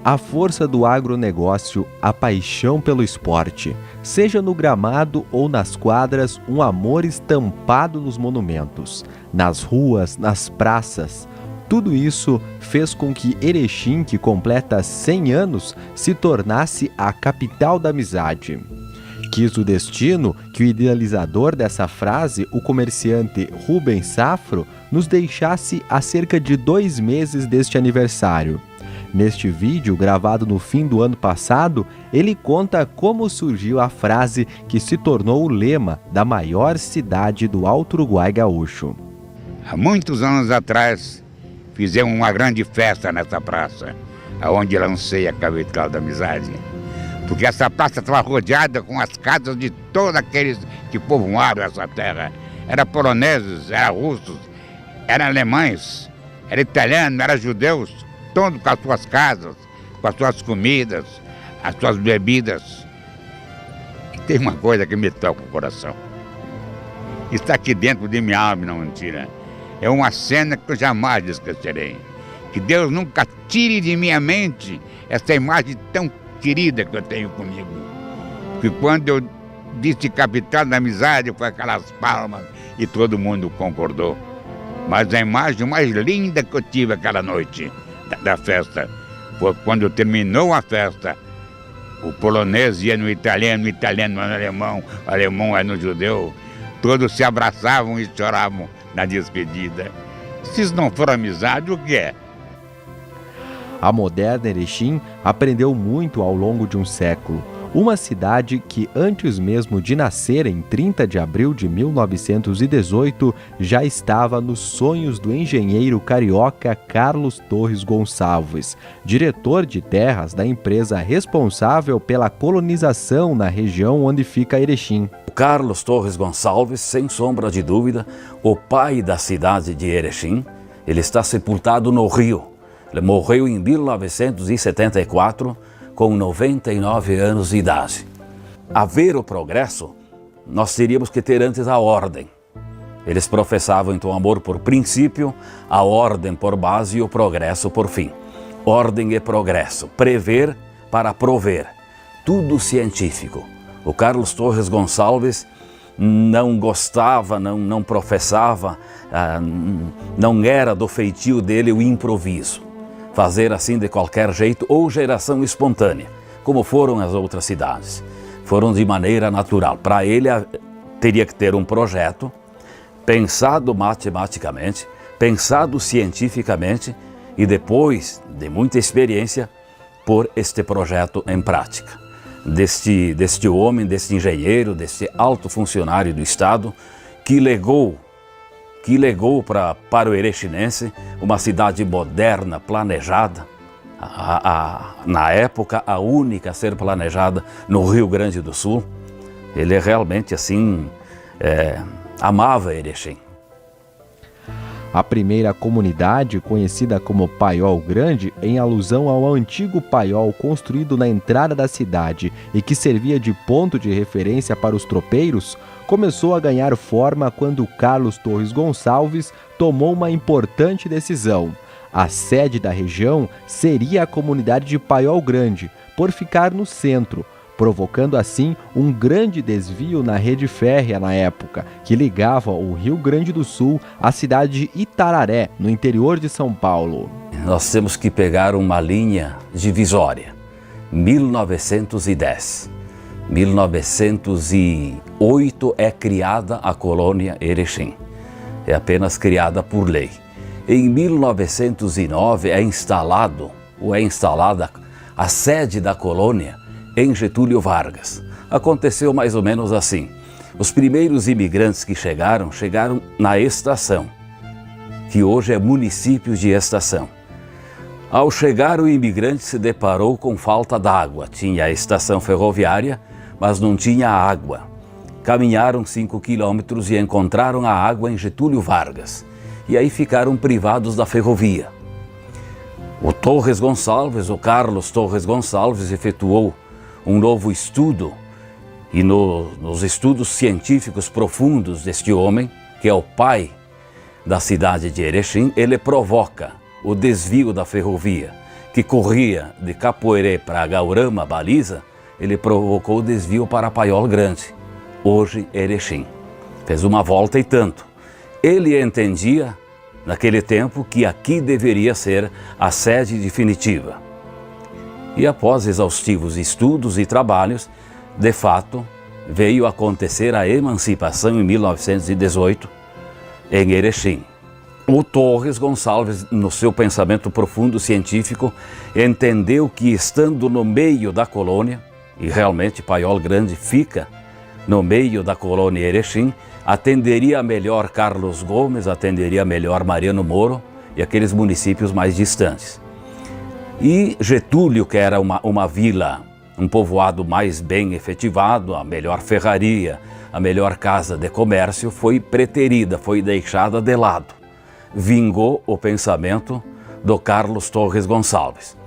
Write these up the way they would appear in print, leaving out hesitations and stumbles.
A força do agronegócio, a paixão pelo esporte, seja no gramado ou nas quadras, um amor estampado nos monumentos, nas ruas, nas praças. Tudo isso fez com que Erechim, que completa 100 anos, se tornasse a capital da amizade. Quis o destino que o idealizador dessa frase, o comerciante Rubens Safro, nos deixasse há cerca de 2 meses deste aniversário. Neste vídeo, gravado no fim do ano passado, ele conta como surgiu a frase que se tornou o lema da maior cidade do Alto Uruguai gaúcho. Há muitos anos atrás, fizemos uma grande festa nessa praça, onde lancei a capital da amizade. Porque essa praça estava rodeada com as casas de todos aqueles que povoaram essa terra. Eram poloneses, eram russos, eram alemães, eram italianos, eram judeus, todos com as suas casas, com as suas comidas, as suas bebidas. E tem uma coisa que me toca o coração. Está aqui dentro de minha alma, não mentira. É uma cena que eu jamais esquecerei. Que Deus nunca tire de minha mente essa imagem tão querida que eu tenho comigo. Porque quando eu disse capital da amizade, foi aquelas palmas e todo mundo concordou. Mas a imagem mais linda que eu tive aquela noite da festa foi quando terminou a festa. O polonês ia no italiano no alemão, o alemão ia no judeu. Todos se abraçavam e choravam na despedida. Se isso não for amizade, o que é? A moderna Erechim aprendeu muito ao longo de um século. Uma cidade que, antes mesmo de nascer em 30 de abril de 1918, já estava nos sonhos do engenheiro carioca Carlos Torres Gonçalves, diretor de terras da empresa responsável pela colonização na região onde fica Erechim. Carlos Torres Gonçalves, sem sombra de dúvida, o pai da cidade de Erechim, ele está sepultado no Rio. Ele morreu em 1974, com 99 anos de idade. A ver o progresso, nós teríamos que ter antes a ordem. Eles professavam então amor por princípio, a ordem por base e o progresso por fim. Ordem e progresso, prever para prover, tudo científico. O Carlos Torres Gonçalves não gostava, não professava, não era do feitio dele o improviso. Fazer assim de qualquer jeito ou geração espontânea, como foram as outras cidades. Foram de maneira natural. Para ele, teria que ter um projeto pensado matematicamente, pensado cientificamente e depois de muita experiência, pôr este projeto em prática. Deste homem, deste engenheiro, deste alto funcionário do Estado, que legou para o erechinense uma cidade moderna, planejada, na época a única a ser planejada no Rio Grande do Sul. Ele realmente assim amava Erechim. A primeira comunidade, conhecida como Paiol Grande, em alusão ao antigo paiol construído na entrada da cidade e que servia de ponto de referência para os tropeiros, começou a ganhar forma quando Carlos Torres Gonçalves tomou uma importante decisão. A sede da região seria a comunidade de Paiol Grande, por ficar no centro, provocando assim um grande desvio na rede férrea na época, que ligava o Rio Grande do Sul à cidade de Itararé, no interior de São Paulo. Nós temos que pegar uma linha divisória. 1910. 1908 é criada a colônia Erechim. É apenas criada por lei. Em 1909 é instalada a sede da colônia em Getúlio Vargas. Aconteceu mais ou menos assim. Os primeiros imigrantes que chegaram na estação, que hoje é município de Estação. Ao chegar, o imigrante se deparou com falta d'água. Tinha a estação ferroviária, mas não tinha água. Caminharam 5 quilômetros e encontraram a água em Getúlio Vargas. E aí ficaram privados da ferrovia. O Carlos Torres Gonçalves, efetuou um novo estudo, e nos estudos científicos profundos deste homem, que é o pai da cidade de Erechim, ele provoca o desvio da ferrovia, que corria de Capoeiré para Gaurama, Baliza, ele provocou o desvio para Paiol Grande, hoje Erechim. Fez uma volta e tanto. Ele entendia, naquele tempo, que aqui deveria ser a sede definitiva. E após exaustivos estudos e trabalhos, de fato, veio acontecer a emancipação em 1918 em Erechim. O Torres Gonçalves, no seu pensamento profundo científico, entendeu que estando no meio da colônia, e realmente Paiol Grande fica no meio da colônia Erechim, atenderia melhor Carlos Gomes, atenderia melhor Mariano Moro e aqueles municípios mais distantes. E Getúlio, que era uma vila, um povoado mais bem efetivado, a melhor ferraria, a melhor casa de comércio, foi preterida, foi deixada de lado. Vingou o pensamento do Carlos Torres Gonçalves.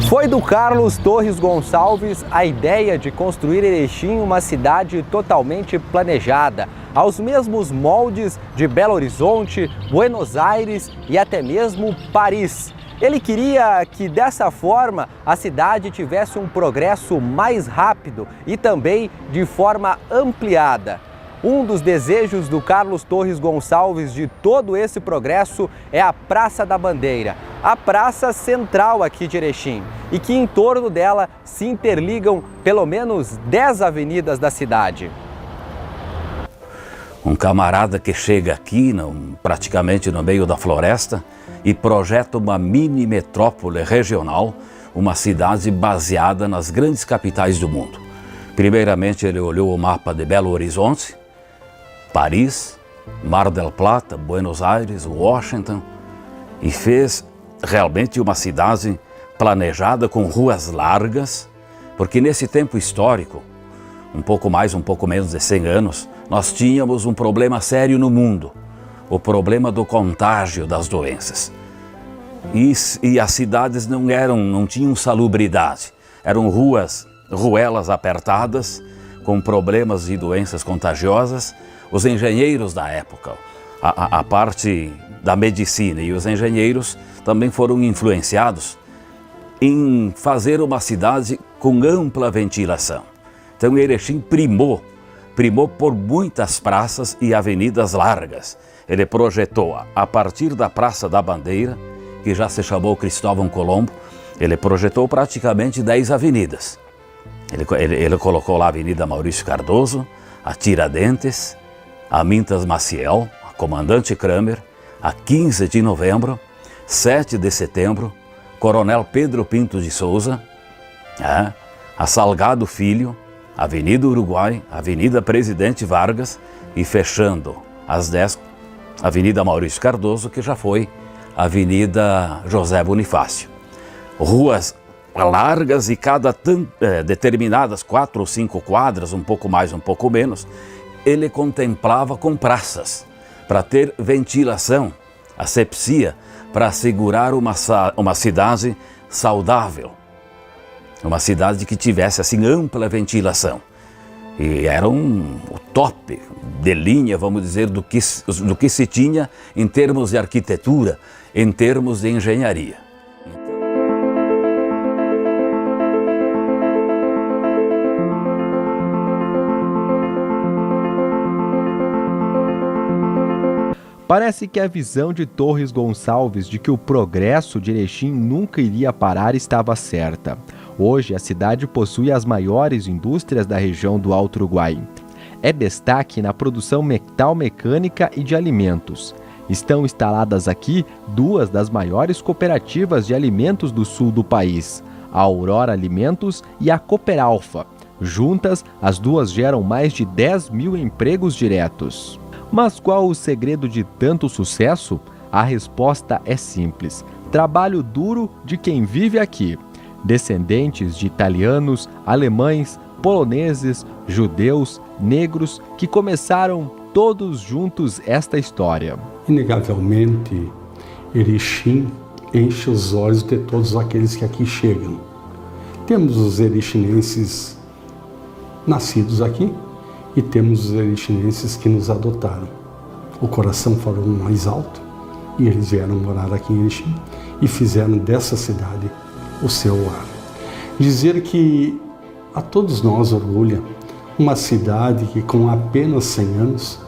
Foi do Carlos Torres Gonçalves a ideia de construir Erechim uma cidade totalmente planejada, aos mesmos moldes de Belo Horizonte, Buenos Aires e até mesmo Paris. Ele queria que dessa forma a cidade tivesse um progresso mais rápido e também de forma ampliada. Um dos desejos do Carlos Torres Gonçalves de todo esse progresso é a Praça da Bandeira, a praça central aqui de Erechim, e que em torno dela se interligam pelo menos 10 avenidas da cidade. Um camarada que chega aqui, praticamente no meio da floresta, e projeta uma mini metrópole regional, uma cidade baseada nas grandes capitais do mundo. Primeiramente ele olhou o mapa de Belo Horizonte, Paris, Mar del Plata, Buenos Aires, Washington, e fez realmente uma cidade planejada com ruas largas, porque nesse tempo histórico, um pouco mais, um pouco menos de 100 anos, nós tínhamos um problema sério no mundo, o problema do contágio das doenças. E as cidades não tinham salubridade, eram ruelas apertadas, com problemas de doenças contagiosas. Os engenheiros da época, a parte da medicina e os engenheiros também foram influenciados em fazer uma cidade com ampla ventilação. Então Erechim primou por muitas praças e avenidas largas. Ele projetou, a partir da Praça da Bandeira, que já se chamou Cristóvão Colombo, ele projetou praticamente 10 avenidas. Ele colocou lá a Avenida Maurício Cardoso, a Tiradentes, a Mintas Maciel, a Comandante Kramer, a 15 de novembro, 7 de setembro, Coronel Pedro Pinto de Souza, a Salgado Filho, Avenida Uruguai, Avenida Presidente Vargas e fechando às 10, Avenida Maurício Cardoso, que já foi Avenida José Bonifácio. Ruas largas e determinadas 4 ou 5 quadras, um pouco mais, um pouco menos, ele contemplava com praças, para ter ventilação, asepsia, para assegurar uma cidade saudável, uma cidade que tivesse assim ampla ventilação. E era o top de linha, vamos dizer, do que se tinha em termos de arquitetura, em termos de engenharia. Parece que a visão de Torres Gonçalves de que o progresso de Erechim nunca iria parar estava certa. Hoje, a cidade possui as maiores indústrias da região do Alto Uruguai. É destaque na produção metal-mecânica e de alimentos. Estão instaladas aqui 2 das maiores cooperativas de alimentos do sul do país, a Aurora Alimentos e a Cooperalfa. Juntas, as 2 geram mais de 10 mil empregos diretos. Mas qual o segredo de tanto sucesso? A resposta é simples: trabalho duro de quem vive aqui. Descendentes de italianos, alemães, poloneses, judeus, negros, que começaram todos juntos esta história. Inegavelmente, Erechim enche os olhos de todos aqueles que aqui chegam. Temos os erechinenses nascidos aqui e temos os erechinenses que nos adotaram. O coração falou mais alto e eles vieram morar aqui em Erechim e fizeram dessa cidade o seu lar. Dizer que a todos nós orgulha uma cidade que com apenas 100 anos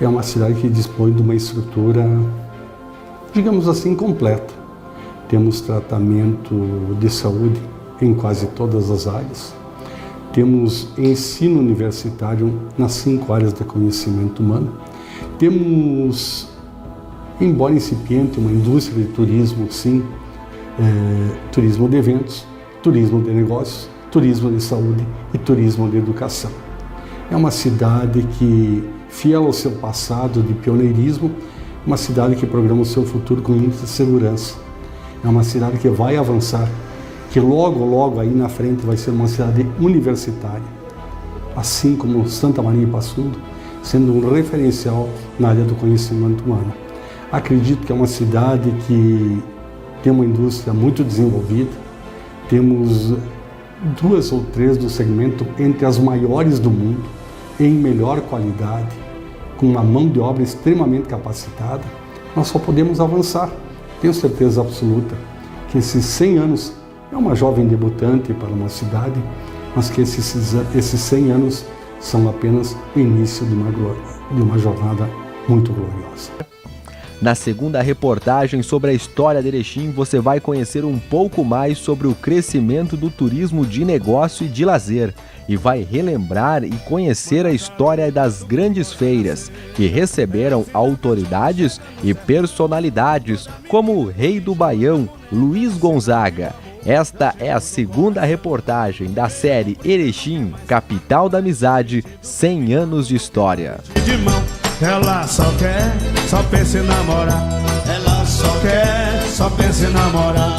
é uma cidade que dispõe de uma estrutura, digamos assim, completa. Temos tratamento de saúde em quase todas as áreas. Temos ensino universitário nas 5 áreas de conhecimento humano. Temos, embora incipiente, uma indústria de turismo, sim, turismo de eventos, turismo de negócios, turismo de saúde e turismo de educação. É uma cidade que, fiel ao seu passado de pioneirismo, uma cidade que programa o seu futuro com muita segurança. É uma cidade que vai avançar, que logo aí na frente vai ser uma cidade universitária, assim como Santa Maria de Passudo, sendo um referencial na área do conhecimento humano. Acredito que é uma cidade que tem uma indústria muito desenvolvida, temos 2 ou 3 do segmento entre as maiores do mundo, em melhor qualidade, com uma mão de obra extremamente capacitada. Nós só podemos avançar. Tenho certeza absoluta que esses 100 anos é uma jovem debutante para uma cidade, mas que esses 100 anos são apenas o início de uma jornada muito gloriosa. Na segunda reportagem sobre a história de Erechim, você vai conhecer um pouco mais sobre o crescimento do turismo de negócio e de lazer e vai relembrar e conhecer a história das grandes feiras que receberam autoridades e personalidades como o Rei do Baião, Luiz Gonzaga. Esta é a segunda reportagem da série Erechim, Capital da Amizade, 100 anos de história. Ela só quer, só pensa em namorar. Ela só quer, só pensa em namorar.